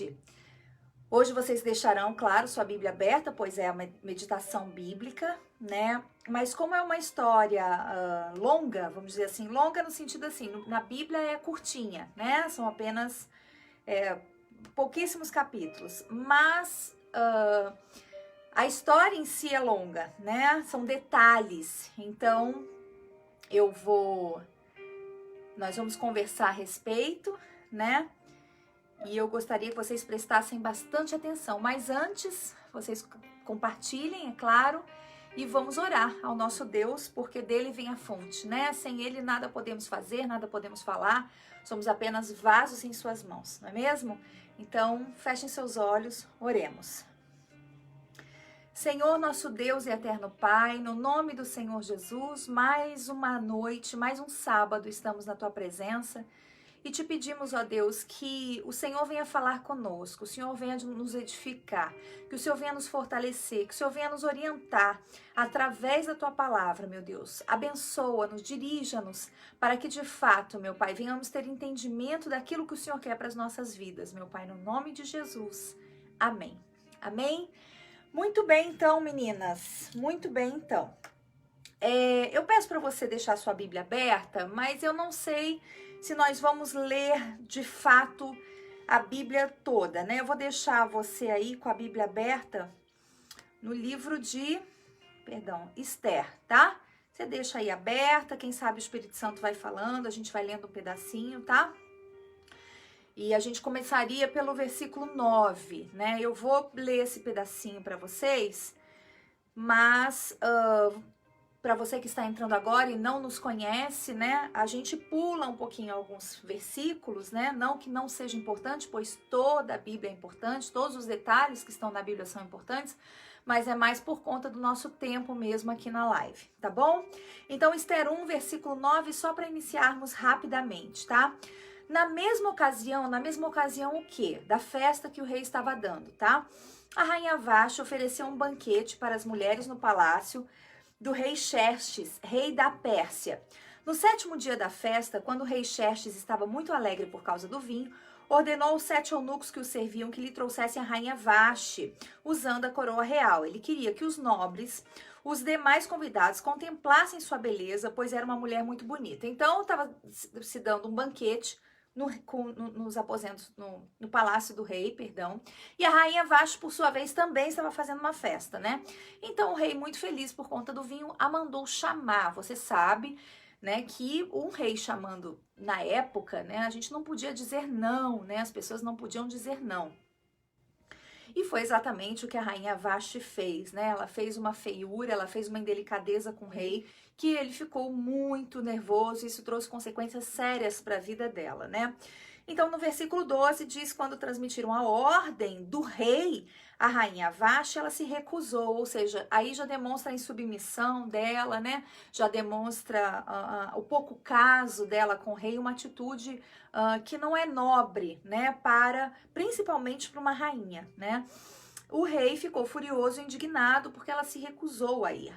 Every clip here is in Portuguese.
noite. Hoje vocês deixarão, claro, sua Bíblia aberta, pois é uma meditação bíblica, né? Mas como é uma história longa, vamos dizer assim, longa no sentido assim, na Bíblia é curtinha, né? São apenas pouquíssimos capítulos, mas a história em si é longa, né? São detalhes. Então, nós vamos conversar a respeito, né? E eu gostaria que vocês prestassem bastante atenção. Mas antes, vocês compartilhem, é claro, e vamos orar ao nosso Deus, porque dele vem a fonte, né? Sem ele nada podemos fazer, nada podemos falar. Somos apenas vasos em suas mãos, não é mesmo? Então, fechem seus olhos, oremos. Senhor, nosso Deus e eterno Pai, no nome do Senhor Jesus, mais uma noite, mais um sábado estamos na Tua presença e te pedimos, ó Deus, que o Senhor venha falar conosco, o Senhor venha nos edificar, que o Senhor venha nos fortalecer, que o Senhor venha nos orientar através da Tua palavra, meu Deus. Abençoa-nos, dirija-nos, para que de fato, meu Pai, venhamos ter entendimento daquilo que o Senhor quer para as nossas vidas, meu Pai, no nome de Jesus. Amém. Amém? Muito bem, então, meninas. Muito bem, então. Eu peço para você deixar sua Bíblia aberta, mas eu não sei se nós vamos ler de fato a Bíblia toda, né? Eu vou deixar você aí com a Bíblia aberta no livro de, Esther, tá? Você deixa aí aberta, quem sabe o Espírito Santo vai falando, a gente vai lendo um pedacinho, tá? E a gente começaria pelo versículo 9, né? Eu vou ler esse pedacinho para vocês, mas para você que está entrando agora e não nos conhece, né? A gente pula um pouquinho alguns versículos, né? Não que não seja importante, pois toda a Bíblia é importante, todos os detalhes que estão na Bíblia são importantes, mas é mais por conta do nosso tempo mesmo aqui na live, tá bom? Então, Esther 1, versículo 9, só para iniciarmos rapidamente, tá? Na mesma ocasião o quê? Da festa que o rei estava dando, tá? A rainha Vashti ofereceu um banquete para as mulheres no palácio do rei Xerxes, rei da Pérsia. No 7º dia da festa, quando o rei Xerxes estava muito alegre por causa do vinho, ordenou aos 7 eunucos que o serviam que lhe trouxessem a rainha Vashti, usando a coroa real. Ele queria que os nobres, os demais convidados, contemplassem sua beleza, pois era uma mulher muito bonita. Então, estava se dando um banquete nos aposentos, no palácio do rei, e a rainha Vashti, por sua vez, também estava fazendo uma festa, né? Então o rei, muito feliz por conta do vinho, a mandou chamar. Você sabe, né, que um rei chamando na época, né, a gente não podia dizer não, né? As pessoas não podiam dizer não. E foi exatamente o que a rainha Vashti fez, né? Ela fez uma feiura, ela fez uma indelicadeza com o rei, que ele ficou muito nervoso, e isso trouxe consequências sérias para a vida dela, né? Então, no versículo 12, diz, quando transmitiram a ordem do rei, a rainha Vashti, ela se recusou, ou seja, aí já demonstra a insubmissão dela, né? Já demonstra o pouco caso dela com o rei, uma atitude que não é nobre, né? Principalmente para uma rainha, né? O rei ficou furioso e indignado porque ela se recusou a ir.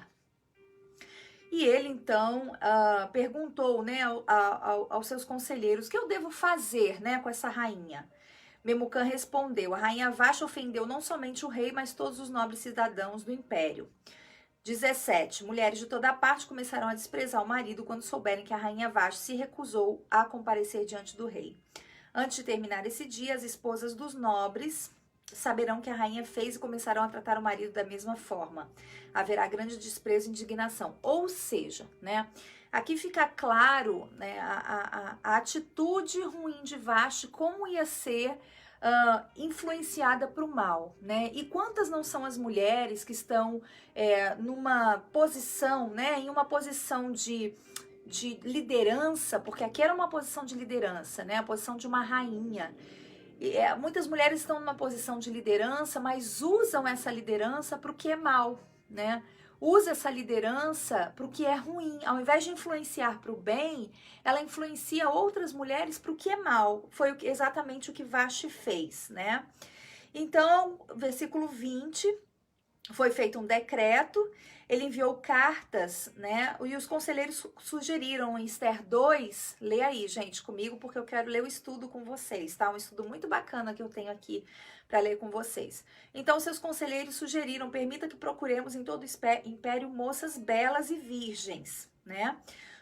E ele, então, perguntou, né, aos seus conselheiros, o que eu devo fazer, né, com essa rainha? Memucã respondeu, a rainha Vashti ofendeu não somente o rei, mas todos os nobres cidadãos do império. 17. Mulheres de toda parte começaram a desprezar o marido quando souberem que a rainha Vashti se recusou a comparecer diante do rei. Antes de terminar esse dia, as esposas dos nobres saberão que a rainha fez e começarão a tratar o marido da mesma forma. Haverá grande desprezo e indignação. Ou seja, né, aqui fica claro, né, a atitude ruim de Vashti, como ia ser influenciada para o mal, né? E quantas não são as mulheres que estão numa posição, né, em uma posição de liderança, porque aqui era uma posição de liderança, né, a posição de uma rainha. Muitas mulheres estão numa posição de liderança, mas usam essa liderança para o que é mal, né? Usa essa liderança para o que é ruim. Ao invés de influenciar para o bem, ela influencia outras mulheres para o que é mal. Foi exatamente o que Vashti fez, né? Então, versículo 20, foi feito um decreto, ele enviou cartas, né? E os conselheiros sugeriram em Esther 2, lê aí, gente, comigo, porque eu quero ler o estudo com vocês, tá? Um estudo muito bacana que eu tenho aqui para ler com vocês. Então, seus conselheiros sugeriram, permita que procuremos em todo o império moças belas e virgens, né?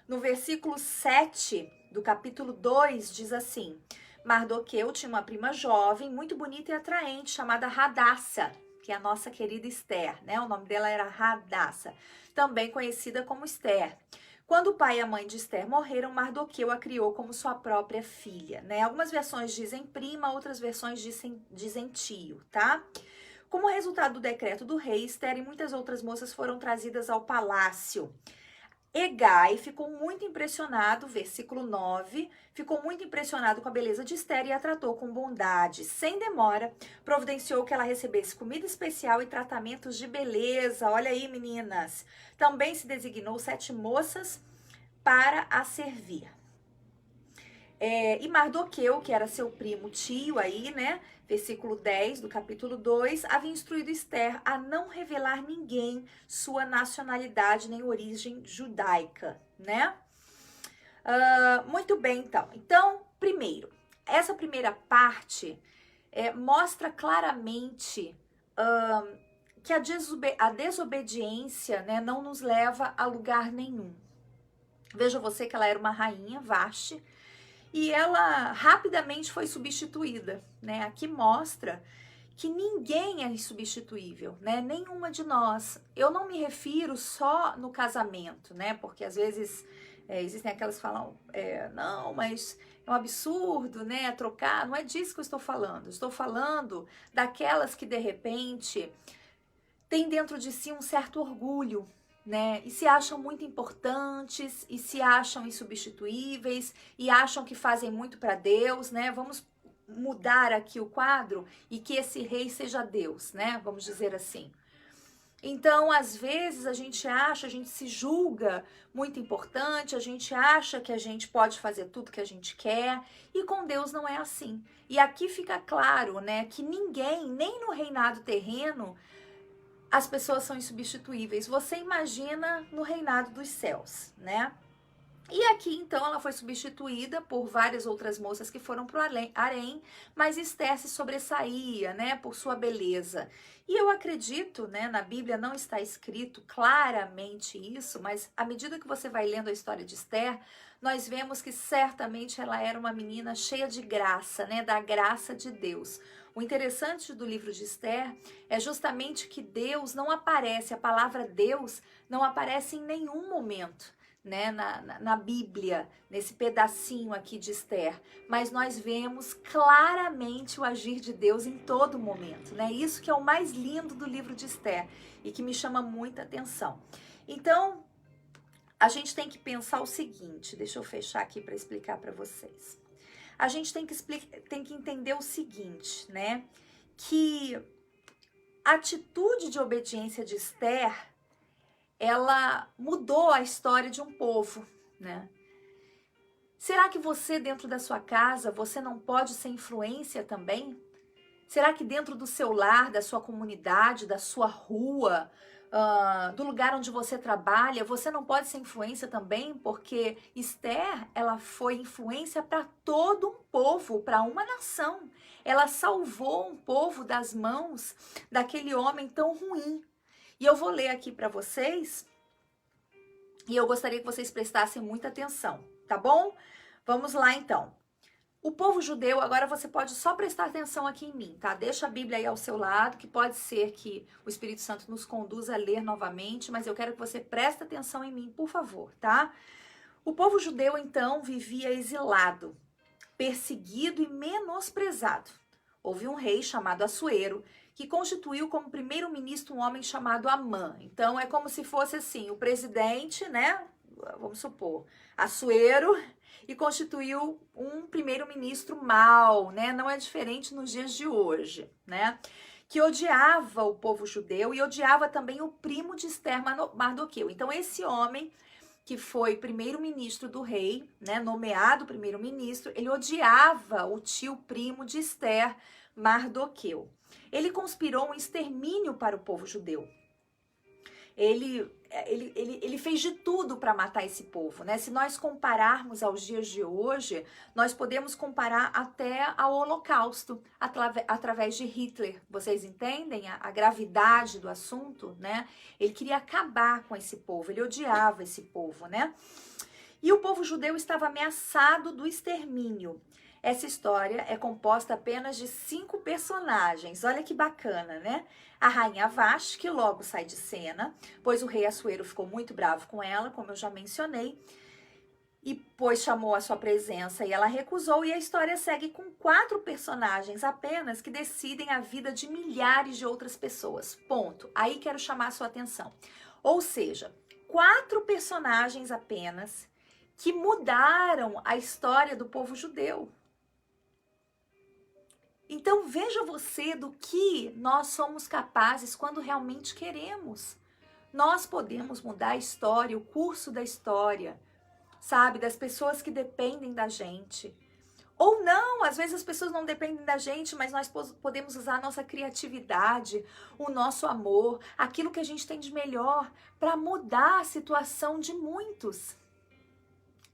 No versículo 7 do capítulo 2, diz assim: Mardoqueu tinha uma prima jovem, muito bonita e atraente, chamada Radassa, que é a nossa querida Esther, né? O nome dela era Radassa, também conhecida como Esther. Quando o pai e a mãe de Esther morreram, Mardoqueu a criou como sua própria filha, né? Algumas versões dizem prima, outras versões dizem tio, tá? Como resultado do decreto do rei, Esther e muitas outras moças foram trazidas ao palácio. Egai ficou muito impressionado, versículo 9, ficou muito impressionado com a beleza de Esther e a tratou com bondade. Sem demora, providenciou que ela recebesse comida especial e tratamentos de beleza. Olha aí, meninas. Também se designou 7 moças para a servir. E Mardoqueu, que era seu primo tio aí, né? Versículo 10 do capítulo 2, havia instruído Esther a não revelar ninguém sua nacionalidade nem origem judaica, né? Muito bem, então. Então, primeiro, essa primeira parte mostra claramente que a desobediência, né, não nos leva a lugar nenhum. Veja você que ela era uma rainha, Vashti, e ela rapidamente foi substituída, né? Aqui mostra que ninguém é insubstituível, né? Nenhuma de nós. Eu não me refiro só no casamento, né? Porque às vezes existem aquelas que falam, não, mas é um absurdo, né? Trocar. Não é disso que eu estou falando. Eu estou falando daquelas que de repente têm dentro de si um certo orgulho, né? E se acham muito importantes, e se acham insubstituíveis, e acham que fazem muito para Deus, né? Vamos mudar aqui o quadro e que esse rei seja Deus, né? Vamos dizer assim. Então, às vezes, a gente se julga muito importante, a gente acha que a gente pode fazer tudo que a gente quer, e com Deus não é assim. E aqui fica claro, né, que ninguém, nem no reinado terreno, as pessoas são insubstituíveis. Você imagina no reinado dos céus, né? E aqui, então, ela foi substituída por várias outras moças que foram para o harém, mas Esther se sobressaía, né, por sua beleza. E eu acredito, né, na Bíblia não está escrito claramente isso, mas à medida que você vai lendo a história de Esther, nós vemos que certamente ela era uma menina cheia de graça, né, da graça de Deus. O interessante do livro de Esther é justamente que Deus não aparece, a palavra Deus não aparece em nenhum momento, né, na Bíblia, nesse pedacinho aqui de Esther, mas nós vemos claramente o agir de Deus em todo momento, né? Isso que é o mais lindo do livro de Esther e que me chama muita atenção. Então, a gente tem que pensar o seguinte, deixa eu fechar aqui para explicar para vocês. A gente tem que entender o seguinte, né? Que a atitude de obediência de Esther, ela mudou a história de um povo, né? Será que você, dentro da sua casa, você não pode ser influência também? Será que dentro do seu lar, da sua comunidade, da sua rua, do lugar onde você trabalha, você não pode ser influência também? Porque Esther, ela foi influência para todo um povo, para uma nação. Ela salvou um povo das mãos daquele homem tão ruim. E eu vou ler aqui para vocês, e eu gostaria que vocês prestassem muita atenção, tá bom? Vamos lá então. O povo judeu, agora você pode só prestar atenção aqui em mim, tá? Deixa a Bíblia aí ao seu lado, que pode ser que o Espírito Santo nos conduza a ler novamente, mas eu quero que você preste atenção em mim, por favor, tá? O povo judeu, então, vivia exilado, perseguido e menosprezado. Houve um rei chamado Assuero, que constituiu como primeiro-ministro um homem chamado Amã. Então, é como se fosse assim, o presidente, né? Vamos supor, Assuero, e constituiu um primeiro-ministro mau, né? Não é diferente nos dias de hoje, né? Que odiava o povo judeu e odiava também o primo de Esther, Mardoqueu. Então, esse homem, que foi primeiro-ministro do rei, né? Nomeado primeiro-ministro, ele odiava o tio primo de Esther, Mardoqueu. ele conspirou um extermínio para o povo judeu. Ele fez de tudo para matar esse povo, né? Se nós compararmos aos dias de hoje, nós podemos comparar até ao Holocausto, através de Hitler. Vocês entendem a gravidade do assunto, né? Ele queria acabar com esse povo, ele odiava esse povo, né? E o povo judeu estava ameaçado do extermínio. Essa história é composta apenas de 5 personagens. Olha que bacana, né? A rainha Vashti, que logo sai de cena, pois o rei Assuero ficou muito bravo com ela, como eu já mencionei, e pois chamou a sua presença e ela recusou, e a história segue com 4 personagens apenas que decidem a vida de milhares de outras pessoas. Ponto. Aí quero chamar a sua atenção. Ou seja, 4 personagens apenas que mudaram a história do povo judeu. Então veja você do que nós somos capazes quando realmente queremos. Nós podemos mudar a história, o curso da história, sabe? Das pessoas que dependem da gente. Ou não, às vezes as pessoas não dependem da gente, mas nós podemos usar a nossa criatividade, o nosso amor, aquilo que a gente tem de melhor para mudar a situação de muitos.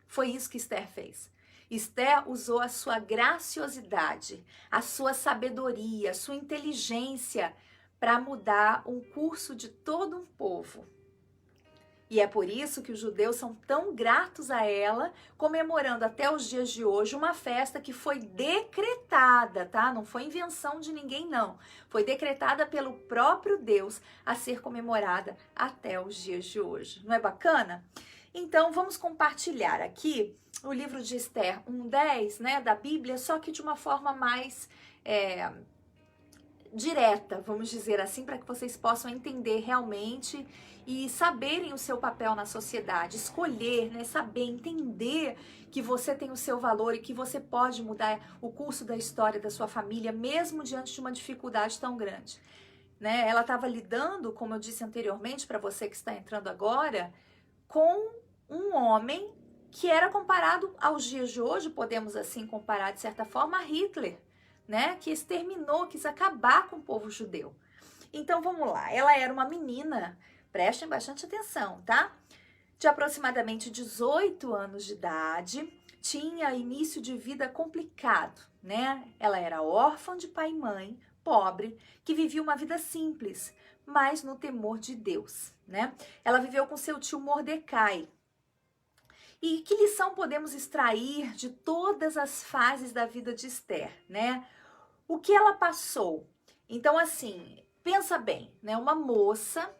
Foi isso que Esther fez. Esther usou a sua graciosidade, a sua sabedoria, a sua inteligência para mudar um curso de todo um povo. E é por isso que os judeus são tão gratos a ela, comemorando até os dias de hoje uma festa que foi decretada, tá? Não foi invenção de ninguém, não. Foi decretada pelo próprio Deus a ser comemorada até os dias de hoje. Não é bacana? Então, vamos compartilhar aqui o livro de Esther 1:10, né, da Bíblia, só que de uma forma mais direta, vamos dizer assim, para que vocês possam entender realmente e saberem o seu papel na sociedade, escolher, né, saber, entender que você tem o seu valor e que você pode mudar o curso da história da sua família, mesmo diante de uma dificuldade tão grande. Né? Ela estava lidando, como eu disse anteriormente, para você que está entrando agora, com um homem que era comparado aos dias de hoje, podemos assim comparar de certa forma a Hitler, né? Que exterminou, quis acabar com o povo judeu. Então vamos lá, ela era uma menina, prestem bastante atenção, tá? De aproximadamente 18 anos de idade, tinha início de vida complicado, né? Ela era órfã de pai e mãe, pobre, que vivia uma vida simples, mas no temor de Deus, né? Ela viveu com seu tio Mordecai. E que lição podemos extrair de todas as fases da vida de Esther, né? O que ela passou? Então, assim, pensa bem, né? Uma moça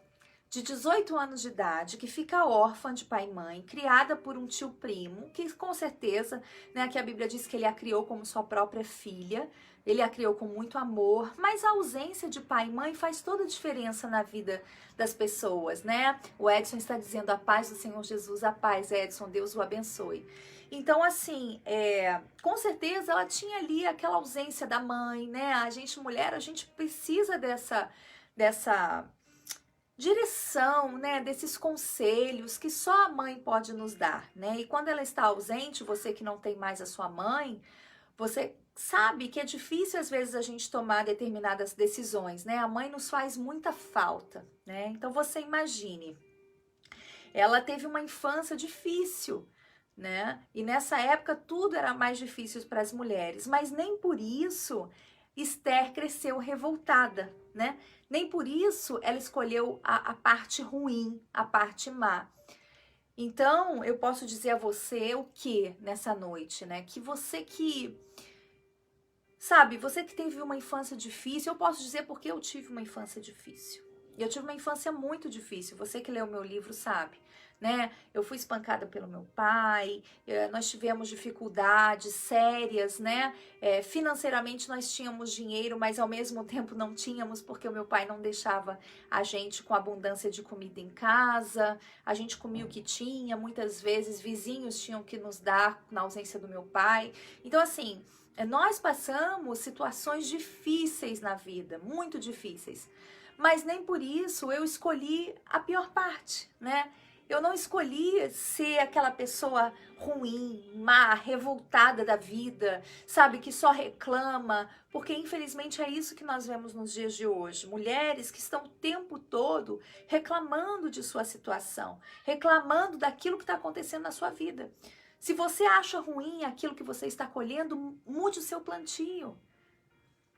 de 18 anos de idade que fica órfã de pai e mãe, criada por um tio primo, que com certeza, né, que a Bíblia diz que ele a criou como sua própria filha, ele a criou com muito amor, mas a ausência de pai e mãe faz toda a diferença na vida das pessoas, né? O Edson está dizendo: a paz do Senhor Jesus, a paz, Edson, Deus o abençoe. Então, assim, com certeza ela tinha ali aquela ausência da mãe, né? A gente, mulher, a gente precisa dessa direção, né, desses conselhos que só a mãe pode nos dar, né? E quando ela está ausente, você que não tem mais a sua mãe, você sabe que é difícil às vezes a gente tomar determinadas decisões, né? A mãe nos faz muita falta, né? Então você imagine, ela teve uma infância difícil, né? E nessa época tudo era mais difícil para as mulheres, mas nem por isso Esther cresceu revoltada, né? Nem por isso ela escolheu a parte ruim, a parte má. Então, eu posso dizer a você o que nessa noite, né? Que você que, sabe, você que teve uma infância difícil, eu posso dizer porque eu tive uma infância difícil. E eu tive uma infância muito difícil, você que leu meu livro sabe, né? Eu fui espancada pelo meu pai, nós tivemos dificuldades sérias, né? Financeiramente nós tínhamos dinheiro, mas ao mesmo tempo não tínhamos, porque o meu pai não deixava a gente com abundância de comida em casa, a gente comia o que tinha, muitas vezes vizinhos tinham que nos dar na ausência do meu pai. Então, assim, nós passamos situações difíceis na vida, muito difíceis. Mas nem por isso eu escolhi a pior parte, né? Eu não escolhi ser aquela pessoa ruim, má, revoltada da vida, sabe, que só reclama, porque infelizmente é isso que nós vemos nos dias de hoje. Mulheres que estão o tempo todo reclamando de sua situação, reclamando daquilo que está acontecendo na sua vida. Se você acha ruim aquilo que você está colhendo, mude o seu plantio.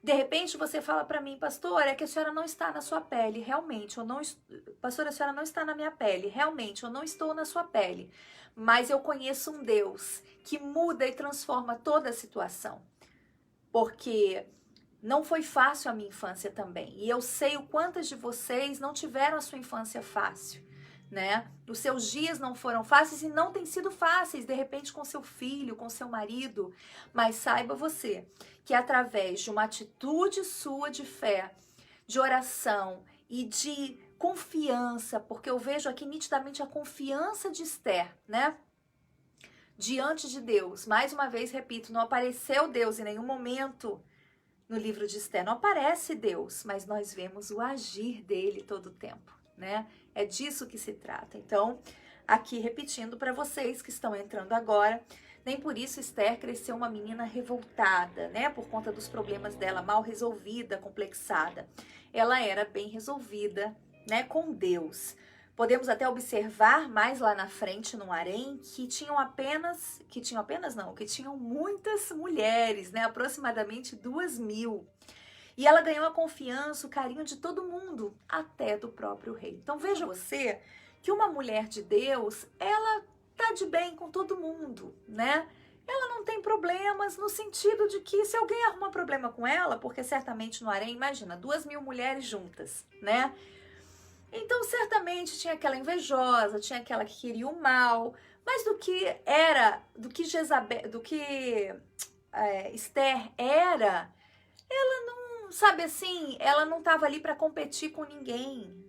De repente você fala para mim, pastor, é que a senhora não está na sua pele, realmente, pastor, a senhora não está na minha pele, realmente, eu não estou na sua pele, mas eu conheço um Deus que muda e transforma toda a situação, porque não foi fácil a minha infância também, e eu sei o quantas de vocês não tiveram a sua infância fácil, né? Os seus dias não foram fáceis e não têm sido fáceis, de repente com seu filho, com seu marido, mas saiba você que através de uma atitude sua de fé, de oração e de confiança, porque eu vejo aqui nitidamente a confiança de Esther, né? Diante de Deus, mais uma vez repito, não apareceu Deus em nenhum momento no livro de Esther, não aparece Deus, mas nós vemos o agir dele todo o tempo, né? É disso que se trata. Então, aqui repetindo para vocês que estão entrando agora, nem por isso Esther cresceu uma menina revoltada, né? Por conta dos problemas dela, mal resolvida, complexada. Ela era bem resolvida, né? Com Deus. Podemos até observar mais lá na frente no harém que tinham muitas mulheres, né? Aproximadamente 2.000. E ela ganhou a confiança, o carinho de todo mundo, até do próprio rei. Então veja você que uma mulher de Deus, ela tá de bem com todo mundo, né? Ela não tem problemas no sentido de que se alguém arruma problema com ela, porque certamente no harém, imagina, 2.000 mulheres juntas, né? Então certamente tinha aquela invejosa, tinha aquela que queria o mal, mas do que Esther era, ela não, sabe assim, ela não estava ali para competir com ninguém.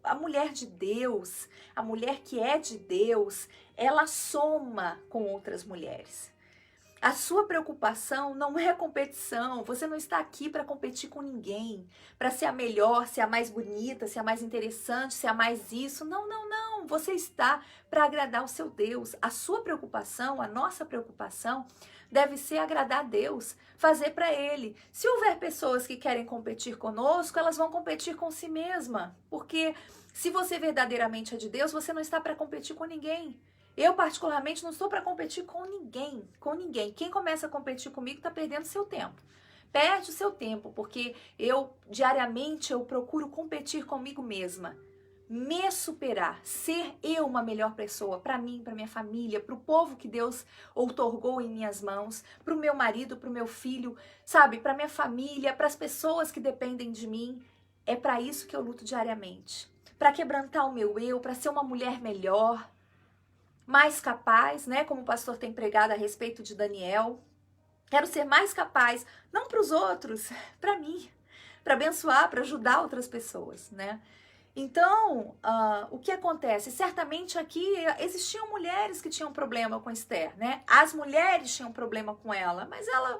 A mulher de Deus, a mulher que é de Deus, ela soma com outras mulheres. A sua preocupação não é competição, você não está aqui para competir com ninguém, para ser a melhor, ser a mais bonita, ser a mais interessante, ser a mais isso. Não, não, não. Você está para agradar o seu Deus. A sua preocupação, a nossa preocupação, deve ser agradar a Deus, fazer para Ele. Se houver pessoas que querem competir conosco, elas vão competir com si mesma, porque se você verdadeiramente é de Deus, você não está para competir com ninguém. Eu, particularmente, não estou para competir com ninguém, com ninguém. Quem começa a competir comigo está perdendo seu tempo. Perde o seu tempo, porque diariamente, eu procuro competir comigo mesma. Me superar, ser eu uma melhor pessoa para mim, para minha família, para o povo que Deus outorgou em minhas mãos, para o meu marido, para o meu filho, sabe, para minha família, para as pessoas que dependem de mim. É para isso que eu luto diariamente. Para quebrantar o meu eu, para ser uma mulher melhor, mais capaz, né? Como o pastor tem pregado a respeito de Daniel. Quero ser mais capaz, não para os outros, para mim, para abençoar, para ajudar outras pessoas, né? Então, o que acontece? Certamente aqui existiam mulheres que tinham problema com Esther, né? As mulheres tinham problema com ela, mas ela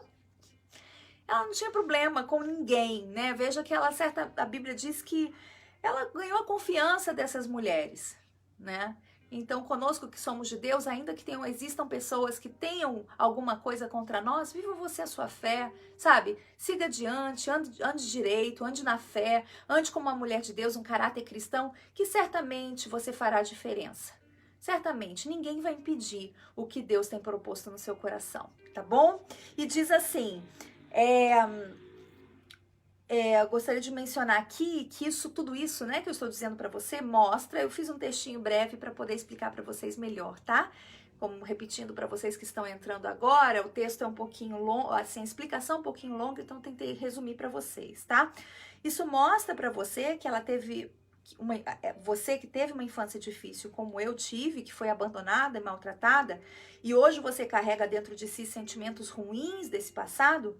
não tinha problema com ninguém, né? Veja que a Bíblia diz que ela ganhou a confiança dessas mulheres, né? Então, conosco que somos de Deus, ainda que existam pessoas que tenham alguma coisa contra nós, viva você a sua fé, sabe? Siga adiante, ande direito, ande na fé, ande como uma mulher de Deus, um caráter cristão, que certamente você fará diferença. Certamente, ninguém vai impedir o que Deus tem proposto no seu coração, tá bom? E diz assim, eu gostaria de mencionar aqui que tudo isso, né, que eu estou dizendo para você, mostra, eu fiz um textinho breve para poder explicar para vocês melhor, tá? Como repetindo para vocês que estão entrando agora, o texto é um pouquinho longo, assim, a explicação é um pouquinho longa, então tentei resumir para vocês, tá? Isso mostra para você que ela teve, você que teve uma infância difícil, como eu tive, que foi abandonada e maltratada, e hoje você carrega dentro de si sentimentos ruins desse passado.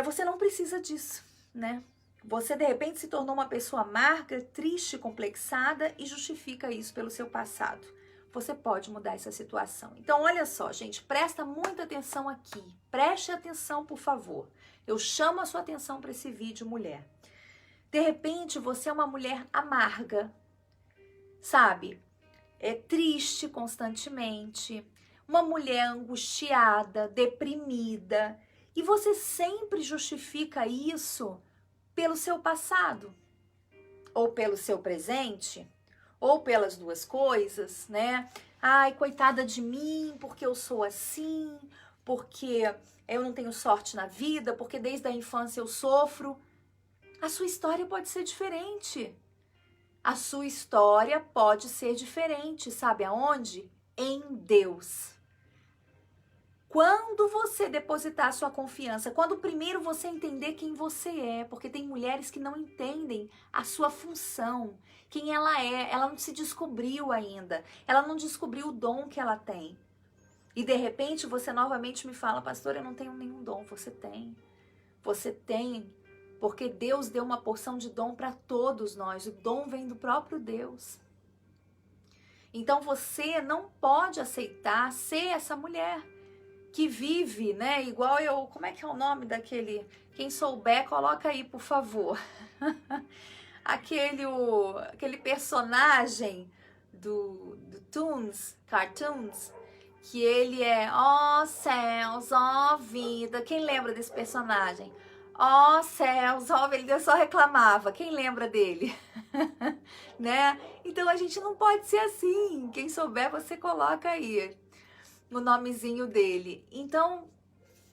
Você não precisa disso, né? Você, de repente, se tornou uma pessoa amarga, triste, complexada e justifica isso pelo seu passado. Você pode mudar essa situação. Então, olha só, gente, presta muita atenção aqui. Preste atenção, por favor. Eu chamo a sua atenção para esse vídeo, mulher. De repente, você é uma mulher amarga. sabe, é triste constantemente, uma mulher angustiada, deprimida, e você sempre justifica isso pelo seu passado, ou pelo seu presente, ou pelas duas coisas, né? Ai, coitada de mim, porque eu sou assim, porque eu não tenho sorte na vida, porque desde a infância eu sofro. A sua história pode ser diferente. A sua história pode ser diferente, sabe aonde? Em Deus. Quando você depositar sua confiança, quando primeiro você entender quem você é, porque tem mulheres que não entendem a sua função, quem ela não se descobriu ainda, ela não descobriu o dom que ela tem. E de repente você novamente me fala, pastor, eu não tenho nenhum dom. Você tem, porque Deus deu uma porção de dom para todos nós, o dom vem do próprio Deus. Então você não pode aceitar ser essa mulher que vive, né, igual eu, como é que é o nome daquele, quem souber, coloca aí, por favor. aquele personagem do Cartoons, que ele é, ó céus, ó vida, quem lembra desse personagem? Ó céus, ó, ele só reclamava, quem lembra dele? Né? Então a gente não pode ser assim, quem souber você coloca aí o nomezinho dele. Então,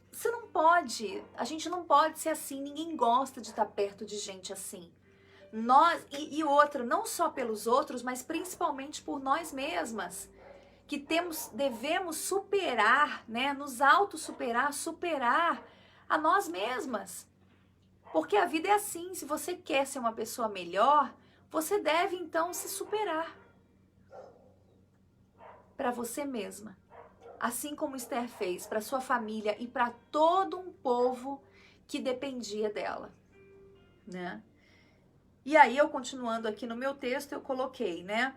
você não pode, a gente não pode ser assim, ninguém gosta de estar perto de gente assim. Nós, e outra, não só pelos outros, mas principalmente por nós mesmas, que devemos superar, né, nos auto-superar, superar a nós mesmas. Porque a vida é assim, se você quer ser uma pessoa melhor, você deve então se superar para você mesma. Assim como Esther fez para sua família e para todo um povo que dependia dela, né? E aí eu continuando aqui no meu texto, eu coloquei, né?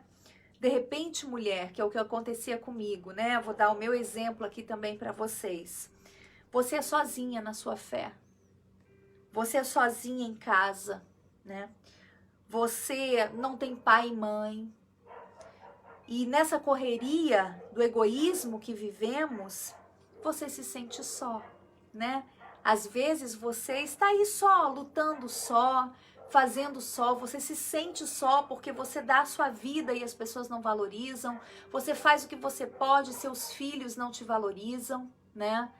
De repente, mulher, que é o que acontecia comigo, né? Vou dar o meu exemplo aqui também para vocês. Você é sozinha na sua fé. Você é sozinha em casa, né? Você não tem pai e mãe. E nessa correria do egoísmo que vivemos, você se sente só, né? Às vezes você está aí só, lutando só, fazendo só, você se sente só porque você dá a sua vida e as pessoas não valorizam, você faz o que você pode, seus filhos não te valorizam, né?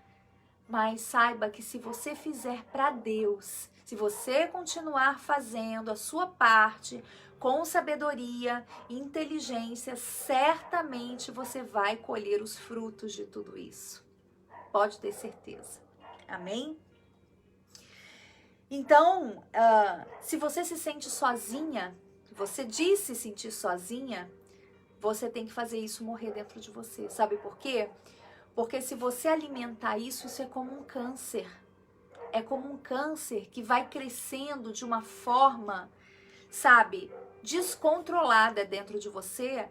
Mas saiba que se você fizer para Deus, se você continuar fazendo a sua parte com sabedoria e inteligência, certamente você vai colher os frutos de tudo isso. Pode ter certeza. Amém? Então, se você se sente sozinha, você diz se sentir sozinha, você tem que fazer isso morrer dentro de você. Sabe por quê? Porque se você alimentar isso, isso é como um câncer. É como um câncer que vai crescendo de uma forma, sabe, descontrolada dentro de você.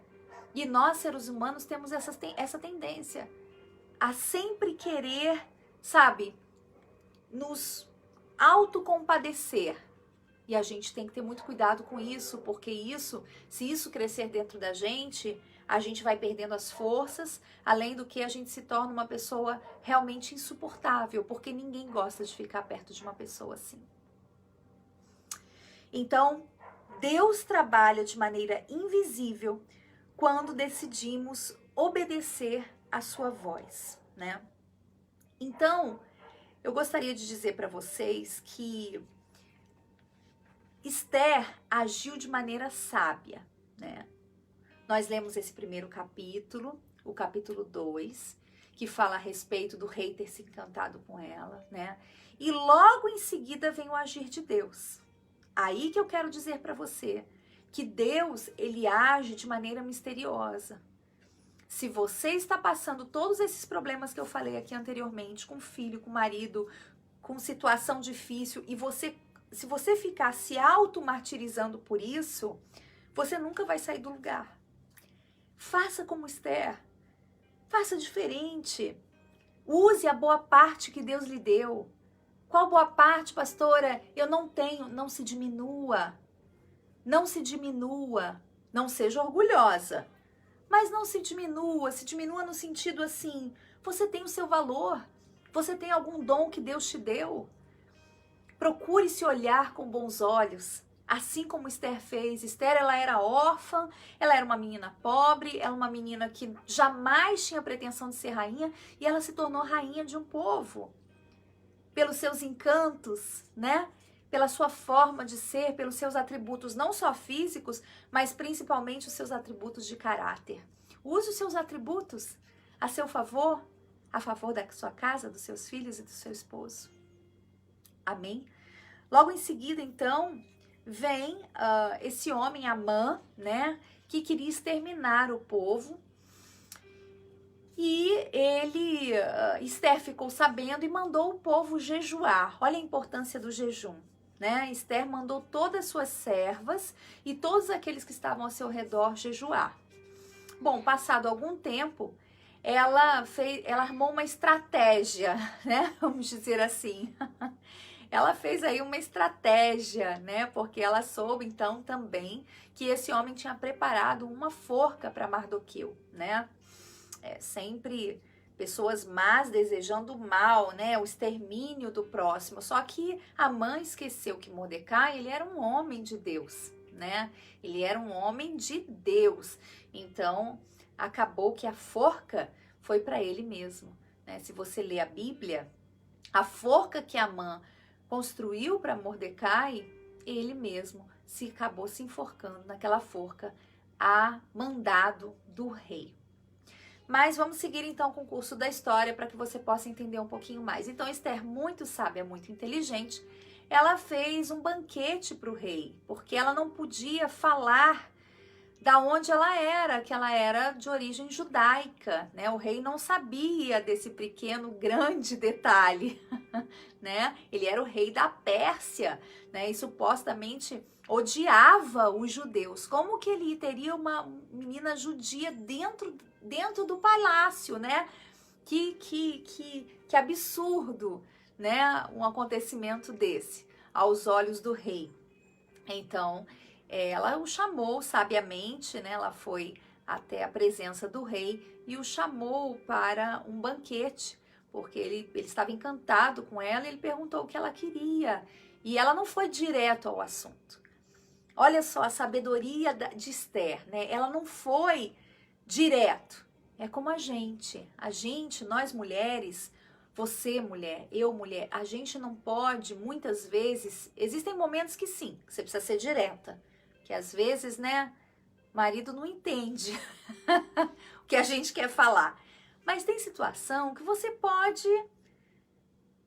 E nós, seres humanos, temos essa tendência a sempre querer, sabe, nos autocompadecer. E a gente tem que ter muito cuidado com isso, porque se isso crescer dentro da gente, a gente vai perdendo as forças, além do que a gente se torna uma pessoa realmente insuportável, porque ninguém gosta de ficar perto de uma pessoa assim. Então, Deus trabalha de maneira invisível quando decidimos obedecer a sua voz, né? Então, eu gostaria de dizer para vocês que Esther agiu de maneira sábia, né? Nós lemos esse primeiro capítulo, o capítulo 2, que fala a respeito do rei ter se encantado com ela, né? E logo em seguida vem o agir de Deus. Aí que eu quero dizer para você que Deus, ele age de maneira misteriosa. Se você está passando todos esses problemas que eu falei aqui anteriormente, com filho, com marido, com situação difícil, e se você ficar se auto-martirizando por isso, você nunca vai sair do lugar. Faça como Esther. Faça diferente. Use a boa parte que Deus lhe deu. Qual boa parte, pastora? Eu não tenho. Não se diminua. Não se diminua. Não seja orgulhosa, mas não se diminua no sentido assim, você tem o seu valor, você tem algum dom que Deus te deu. Procure se olhar com bons olhos, assim como Esther fez. Esther, ela era órfã, ela era uma menina pobre, ela uma menina que jamais tinha pretensão de ser rainha, e ela se tornou rainha de um povo. Pelos seus encantos, né? Pela sua forma de ser, pelos seus atributos, não só físicos, mas principalmente os seus atributos de caráter. Use os seus atributos a seu favor, a favor da sua casa, dos seus filhos e do seu esposo. Amém? Logo em seguida, então, vem esse homem, Amã, né, que queria exterminar o povo. E ele, Esther ficou sabendo e mandou o povo jejuar. Olha a importância do jejum, né? Esther mandou todas as suas servas e todos aqueles que estavam ao seu redor jejuar. Bom, passado algum tempo, ela armou uma estratégia, né? Vamos dizer assim. Ela fez aí uma estratégia, né? Porque ela soube então também que esse homem tinha preparado uma forca para Mardoqueu, né? Sempre pessoas más desejando o mal, né? O extermínio do próximo. Só que Amã esqueceu que Mordecai, ele era um homem de Deus, né? Ele era um homem de Deus. Então, acabou que a forca foi para ele mesmo, né? Se você ler a Bíblia, a forca que Amã construiu para Mordecai, ele mesmo acabou se enforcando naquela forca a mandado do rei. Mas vamos seguir então com o curso da história para que você possa entender um pouquinho mais. Então Esther, muito sábia, muito inteligente, ela fez um banquete para o rei, porque ela não podia falar da onde ela era, que ela era de origem judaica, né? O rei não sabia desse pequeno, grande detalhe, né? Ele era o rei da Pérsia, né? E supostamente odiava os judeus. Como que ele teria uma menina judia dentro do palácio, né? Que absurdo, né? Um acontecimento desse aos olhos do rei. Então, ela o chamou sabiamente, né? Ela foi até a presença do rei e o chamou para um banquete, porque ele estava encantado com ela e ele perguntou o que ela queria. E ela não foi direto ao assunto. Olha só a sabedoria de Esther, né? Ela não foi direto. É como a gente, nós mulheres, você mulher, eu mulher, a gente não pode, muitas vezes, existem momentos que sim, que você precisa ser direta, que às vezes, né, marido não entende o que a gente quer falar. Mas tem situação que você pode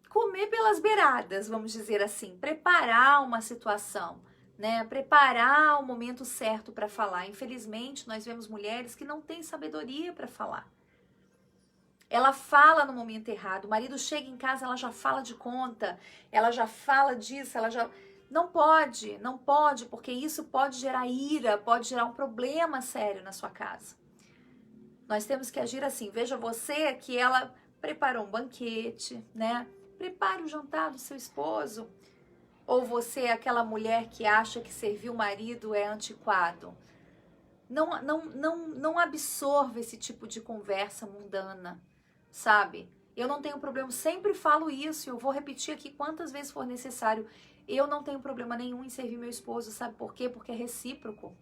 comer pelas beiradas, vamos dizer assim, preparar uma situação, né? Preparar o momento certo para falar. Infelizmente, nós vemos mulheres que não têm sabedoria para falar. Ela fala no momento errado. O marido chega em casa, ela já fala de conta, ela já fala disso, ela já... Não pode, porque isso pode gerar ira, pode gerar um problema sério na sua casa. Nós temos que agir assim. Veja você que ela preparou um banquete, né? Prepare o jantar do seu esposo. Ou você é aquela mulher que acha que servir o marido é antiquado. Não absorva esse tipo de conversa mundana, sabe? Eu não tenho problema, sempre falo isso, eu vou repetir aqui quantas vezes for necessário. Eu não tenho problema nenhum em servir meu esposo, sabe por quê? Porque é recíproco.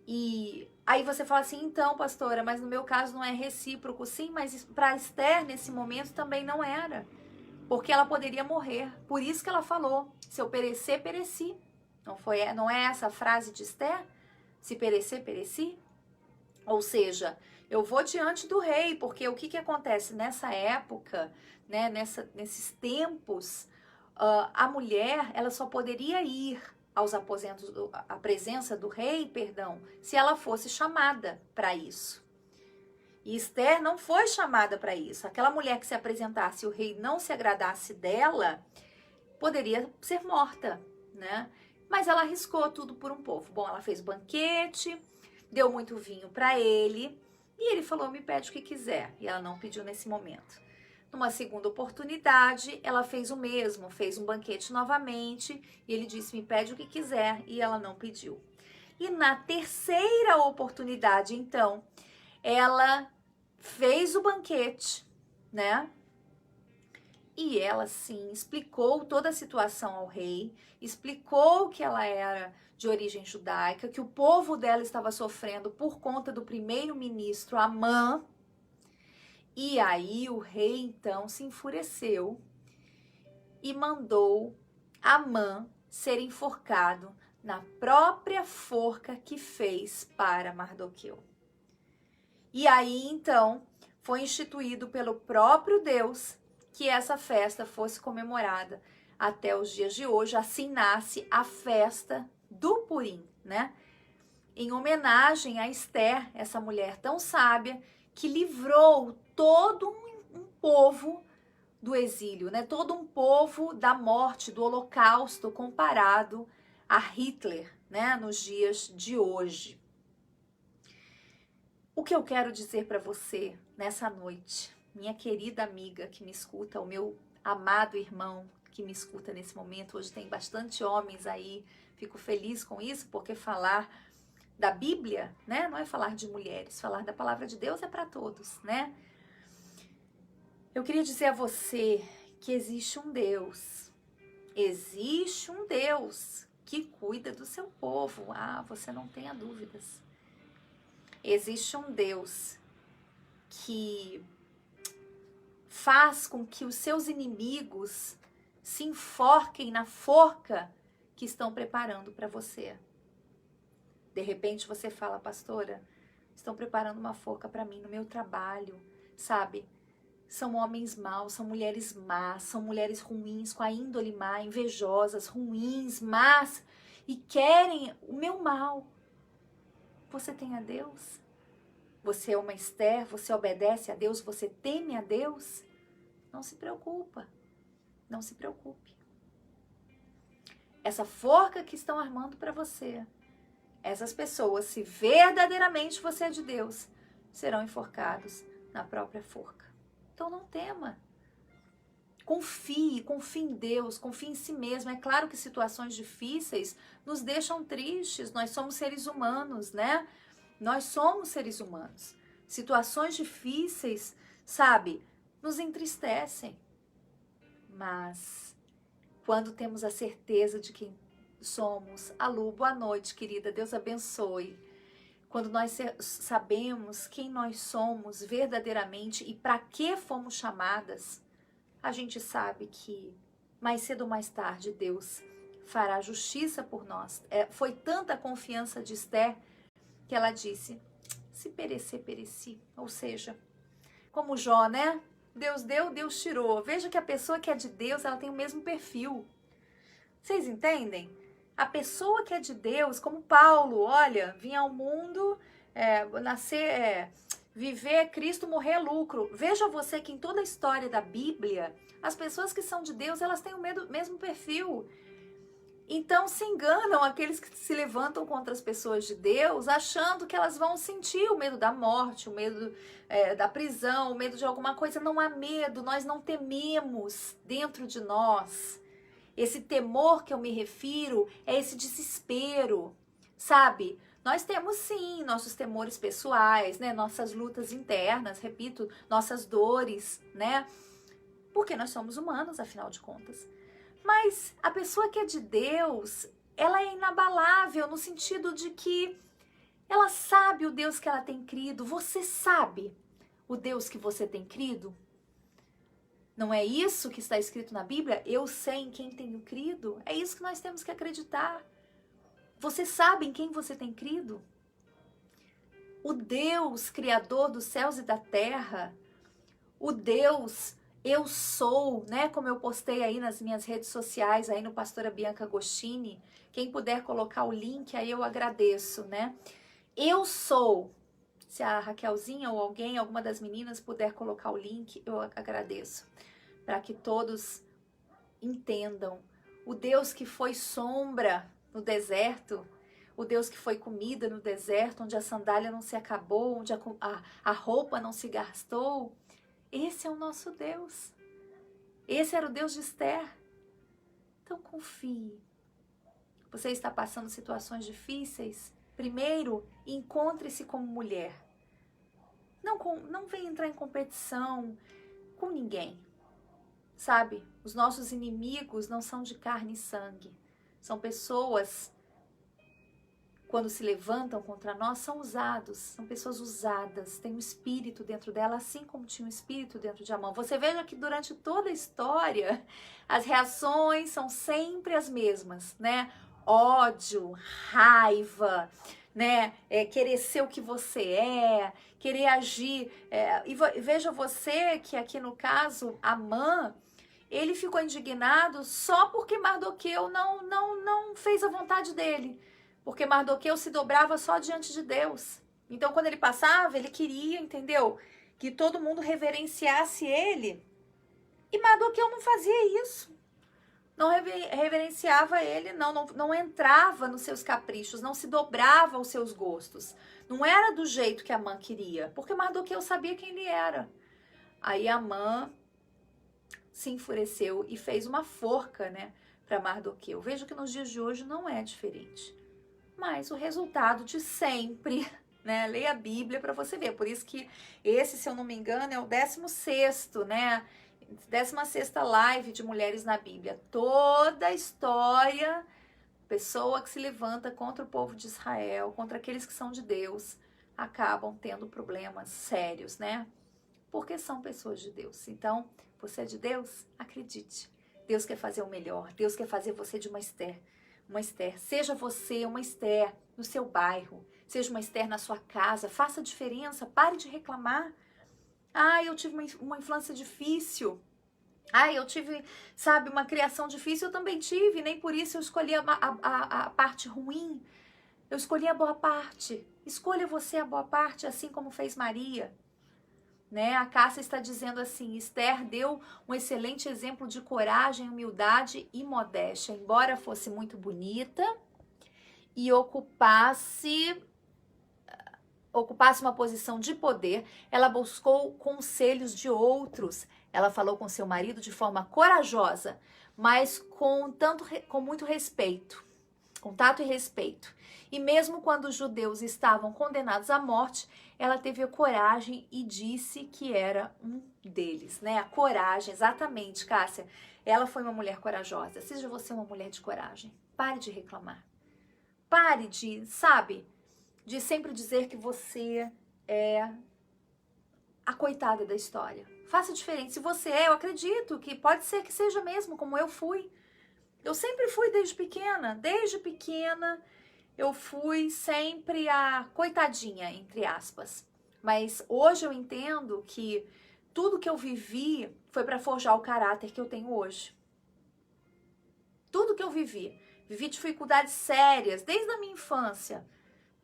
E aí você fala assim, então, pastora, mas no meu caso não é recíproco. Sim, mas para Esther, nesse momento, também não era. Porque ela poderia morrer. Por isso que ela falou, se eu perecer, pereci. Não é essa a frase de Esther? Se perecer, pereci? Ou seja, eu vou diante do rei, porque o que acontece nessa época, né, nesses tempos, a mulher, ela só poderia ir aos aposentos, à presença do rei, perdão, se ela fosse chamada para isso. E Esther não foi chamada para isso. Aquela mulher que se apresentasse e o rei não se agradasse dela, poderia ser morta, né? Mas ela arriscou tudo por um povo. Bom, ela fez banquete, deu muito vinho para ele, e ele falou, me pede o que quiser. E ela não pediu nesse momento. Numa segunda oportunidade, ela fez o mesmo, fez um banquete novamente, e ele disse, me pede o que quiser, e ela não pediu. E na terceira oportunidade, então, ela fez o banquete, né? E ela, sim, explicou toda a situação ao rei, explicou que ela era de origem judaica, que o povo dela estava sofrendo por conta do primeiro-ministro Amã. E aí o rei, então, se enfureceu e mandou Amã ser enforcado na própria forca que fez para Mardoqueu. E aí, então, foi instituído pelo próprio Deus que essa festa fosse comemorada até os dias de hoje. Assim nasce a festa do Purim, né? Em homenagem a Esther, essa mulher tão sábia que livrou todo um povo do exílio, né? Todo um povo da morte, do Holocausto, comparado a Hitler, né? Nos dias de hoje. O que eu quero dizer para você nessa noite, minha querida amiga que me escuta, o meu amado irmão que me escuta nesse momento, hoje tem bastante homens aí, fico feliz com isso, porque falar da Bíblia, né, não é falar de mulheres, falar da palavra de Deus é para todos, né? Eu queria dizer a você que existe um Deus que cuida do seu povo, você não tenha dúvidas. Existe um Deus que faz com que os seus inimigos se enforquem na forca que estão preparando para você. De repente você fala, pastora, estão preparando uma forca para mim no meu trabalho, sabe? São homens maus, são mulheres más, são mulheres ruins, com a índole má, invejosas, ruins, más, e querem o meu mal. Você tem a Deus? Você é uma Esther, você obedece a Deus, você teme a Deus? Não se preocupa, não se preocupe. Essa forca que estão armando para você, essas pessoas, se verdadeiramente você é de Deus, serão enforcados na própria forca. Então não tema. Confie em Deus, confie em si mesmo. É claro que situações difíceis nos deixam tristes, nós somos seres humanos, né? Nós somos seres humanos. Situações difíceis, sabe, nos entristecem. Mas quando temos a certeza de quem somos, Alu, boa noite, querida, Deus abençoe. Quando nós sabemos quem nós somos verdadeiramente e para que fomos chamadas, a gente sabe que mais cedo ou mais tarde Deus fará justiça por nós. Foi tanta a confiança de Esther que ela disse, se perecer, pereci. Ou seja, como Jó, né? Deus deu, Deus tirou. Veja que a pessoa que é de Deus, ela tem o mesmo perfil. Vocês entendem? A pessoa que é de Deus, como Paulo, olha, vinha ao mundo, viver é Cristo, morrer é lucro. Veja você que em toda a história da Bíblia, as pessoas que são de Deus, elas têm o mesmo perfil. Então se enganam aqueles que se levantam contra as pessoas de Deus, achando que elas vão sentir o medo da morte, o medo da prisão, o medo de alguma coisa. Não há medo, nós não tememos dentro de nós. Esse temor que eu me refiro é esse desespero, sabe? Nós temos sim nossos temores pessoais, né? Nossas lutas internas, repito, nossas dores, né? Porque nós somos humanos, afinal de contas. Mas a pessoa que é de Deus, ela é inabalável no sentido de que ela sabe o Deus que ela tem crido. Você sabe o Deus que você tem crido? Não é isso que está escrito na Bíblia? Eu sei em quem tenho crido? É isso que nós temos que acreditar. Você sabe em quem você tem crido? O Deus criador dos céus e da terra, o Deus eu sou, né? Como eu postei aí nas minhas redes sociais, aí no Pastora Bianca Agostini. Quem puder colocar o link, aí eu agradeço, né? Eu sou. Se a Raquelzinha ou alguém, alguma das meninas puder colocar o link, eu agradeço. Para que todos entendam. O Deus que foi sombra no deserto, o Deus que foi comida no deserto, onde a sandália não se acabou, onde a roupa não se gastou. Esse é o nosso Deus. Esse era o Deus de Esther. Então confie. Você está passando situações difíceis? Primeiro, encontre-se como mulher. Não venha entrar em competição com ninguém, sabe? Os nossos inimigos não são de carne e sangue. São pessoas, quando se levantam contra nós, são pessoas usadas, tem um espírito dentro dela, assim como tinha um espírito dentro de Amã. Você veja que durante toda a história, as reações são sempre as mesmas, né? Ódio, raiva, né? Querer ser o que você querer agir. E veja você que aqui no caso, Amã, ele ficou indignado só porque Mardoqueu não fez a vontade dele. Porque Mardoqueu se dobrava só diante de Deus. Então, quando ele passava, ele queria, entendeu? Que todo mundo reverenciasse ele. E Mardoqueu não fazia isso. Não reverenciava ele, não entrava nos seus caprichos, não se dobrava aos seus gostos. Não era do jeito que Amã queria, porque Mardoqueu sabia quem ele era. Aí Amã se enfureceu e fez uma forca, né, para Mardoqueu. Vejo que nos dias de hoje não é diferente. Mas o resultado de sempre, né? Leia a Bíblia para você ver. Por isso que esse, se eu não me engano, é o 16º, né? 16ª live de Mulheres na Bíblia. Toda a história, pessoa que se levanta contra o povo de Israel, contra aqueles que são de Deus, acabam tendo problemas sérios, né? Porque são pessoas de Deus. Então, você é de Deus? Acredite. Deus quer fazer o melhor. Deus quer fazer você de uma Esther. Uma Esther, seja você uma Esther no seu bairro, seja uma Esther na sua casa, faça diferença, pare de reclamar. Eu tive uma infância difícil. Eu tive, sabe, uma criação difícil, eu também tive, nem por isso eu escolhi a parte ruim. Eu escolhi a boa parte. Escolha você a boa parte, assim como fez Maria. Né? A Cássia está dizendo assim, Esther deu um excelente exemplo de coragem, humildade e modéstia. Embora fosse muito bonita e ocupasse uma posição de poder, ela buscou conselhos de outros. Ela falou com seu marido de forma corajosa, mas com muito respeito, com tato e respeito. E mesmo quando os judeus estavam condenados à morte, ela teve a coragem e disse que era um deles, né? A coragem, exatamente, Cássia. Ela foi uma mulher corajosa. Seja você uma mulher de coragem. Pare de reclamar. Pare de, sabe, de sempre dizer que você é a coitada da história. Faça diferente. Se você eu acredito que pode ser que seja mesmo como eu fui. Eu sempre fui desde pequena. Desde pequena eu fui sempre a coitadinha, entre aspas. Mas hoje eu entendo que tudo que eu vivi foi para forjar o caráter que eu tenho hoje. Tudo que eu vivi. Vivi dificuldades sérias desde a minha infância.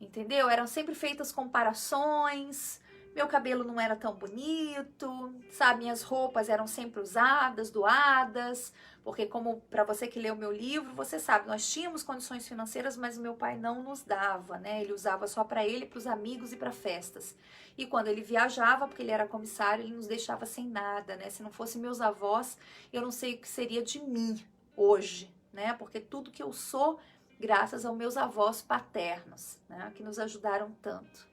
Entendeu? Eram sempre feitas comparações. Meu cabelo não era tão bonito, sabe? Minhas roupas eram sempre usadas, doadas, porque como para você que leu meu livro, você sabe, nós tínhamos condições financeiras, mas meu pai não nos dava, né? Ele usava só para ele, para os amigos e para festas. E quando ele viajava, porque ele era comissário, ele nos deixava sem nada, né? Se não fossem meus avós, eu não sei o que seria de mim hoje, né? Porque tudo que eu sou, graças aos meus avós paternos, né? Que nos ajudaram tanto.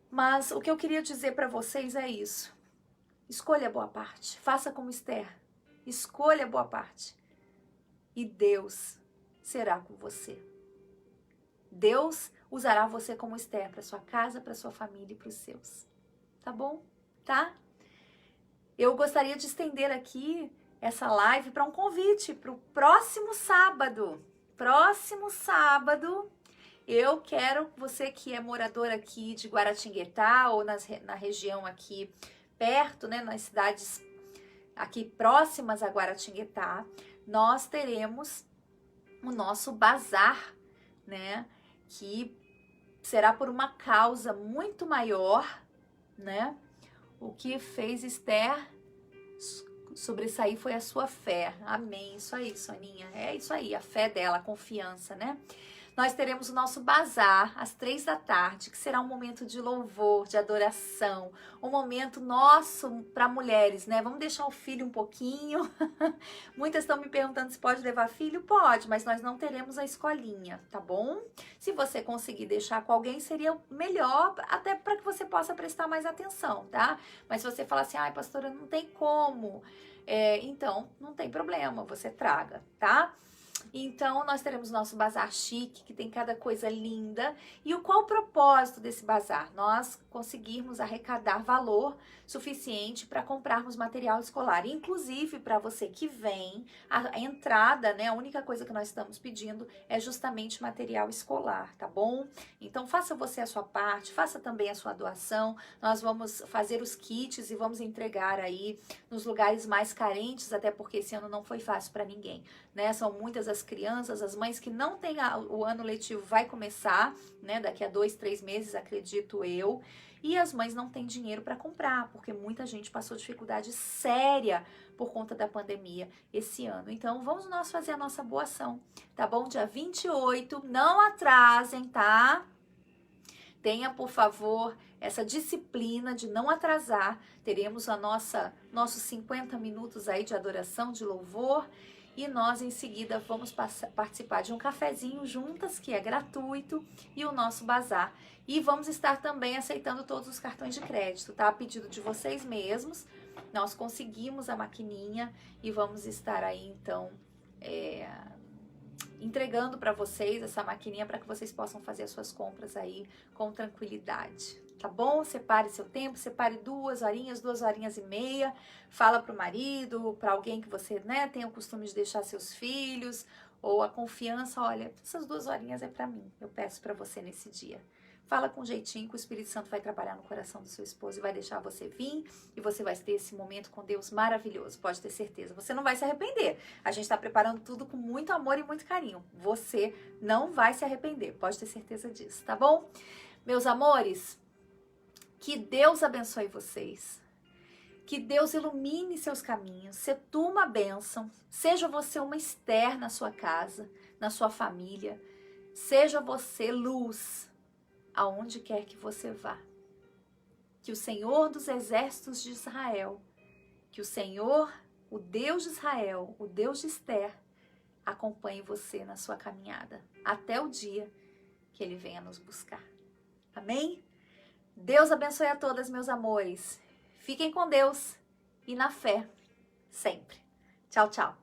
Mas o que eu queria dizer para vocês é isso. Escolha a boa parte. Faça como Esther. Escolha a boa parte. E Deus será com você. Deus usará você como Esther para sua casa, para sua família e para os seus. Tá bom? Tá? Eu gostaria de estender aqui essa live para um convite para o próximo sábado. Próximo sábado, eu quero você que é morador aqui de Guaratinguetá ou na região aqui perto, né, nas cidades aqui próximas a Guaratinguetá, nós teremos o nosso bazar, né, que será por uma causa muito maior, né? O que fez Esther sobressair foi a sua fé. Amém. Isso aí, Soninha. É isso aí, a fé dela, a confiança, né? nós teremos o nosso bazar às 3 da tarde, que será um momento de louvor, de adoração, um momento nosso para mulheres, né? Vamos deixar o filho um pouquinho. Muitas estão me perguntando se pode levar filho? Pode, mas nós não teremos a escolinha, tá bom? Se você conseguir deixar com alguém, seria melhor, até para que você possa prestar mais atenção, tá? Mas se você falar assim, ai, pastora, não tem como, então não tem problema, você traga, tá? Então, nós teremos nosso bazar chique, que tem cada coisa linda. E qual o propósito desse bazar? Nós conseguirmos arrecadar valor suficiente para comprarmos material escolar. Inclusive, para você que vem, a entrada, né? A única coisa que nós estamos pedindo é justamente material escolar, tá bom? Então, faça você a sua parte, faça também a sua doação. Nós vamos fazer os kits e vamos entregar aí nos lugares mais carentes, até porque esse ano não foi fácil para ninguém, né? São muitas as crianças, as mães que não têm o ano letivo vai começar, né? Daqui a 2, 3 meses, acredito eu. E as mães não têm dinheiro para comprar, porque muita gente passou dificuldade séria por conta da pandemia esse ano. Então, vamos nós fazer a nossa boa ação, tá bom? Dia 28, não atrasem, tá? Tenha, por favor, essa disciplina de não atrasar. Teremos nossos 50 minutos aí de adoração, de louvor. E nós, em seguida, vamos participar de um cafezinho juntas, que é gratuito, e o nosso bazar. E vamos estar também aceitando todos os cartões de crédito, tá? A pedido de vocês mesmos. Nós conseguimos a maquininha e vamos estar aí, então, entregando para vocês essa maquininha para que vocês possam fazer as suas compras aí com tranquilidade. Tá bom? Separe seu tempo, separe 2 horinhas, 2 horinhas e meia. Fala pro marido, para alguém que você, né, tem o costume de deixar seus filhos, ou a confiança, olha, essas 2 horinhas é para mim. Eu peço para você nesse dia. Fala com jeitinho que o Espírito Santo vai trabalhar no coração do seu esposo e vai deixar você vir e você vai ter esse momento com Deus maravilhoso, pode ter certeza. Você não vai se arrepender. A gente está preparando tudo com muito amor e muito carinho. Você não vai se arrepender, pode ter certeza disso, tá bom? Meus amores, que Deus abençoe vocês. Que Deus ilumine seus caminhos. Seja tu uma bênção. Seja você uma Esther na sua casa, na sua família. Seja você luz aonde quer que você vá. Que o Senhor dos exércitos de Israel, que o Senhor, o Deus de Israel, o Deus de Esther, acompanhe você na sua caminhada, até o dia que Ele venha nos buscar. Amém? Deus abençoe a todas, meus amores. Fiquem com Deus e na fé, sempre. Tchau, tchau.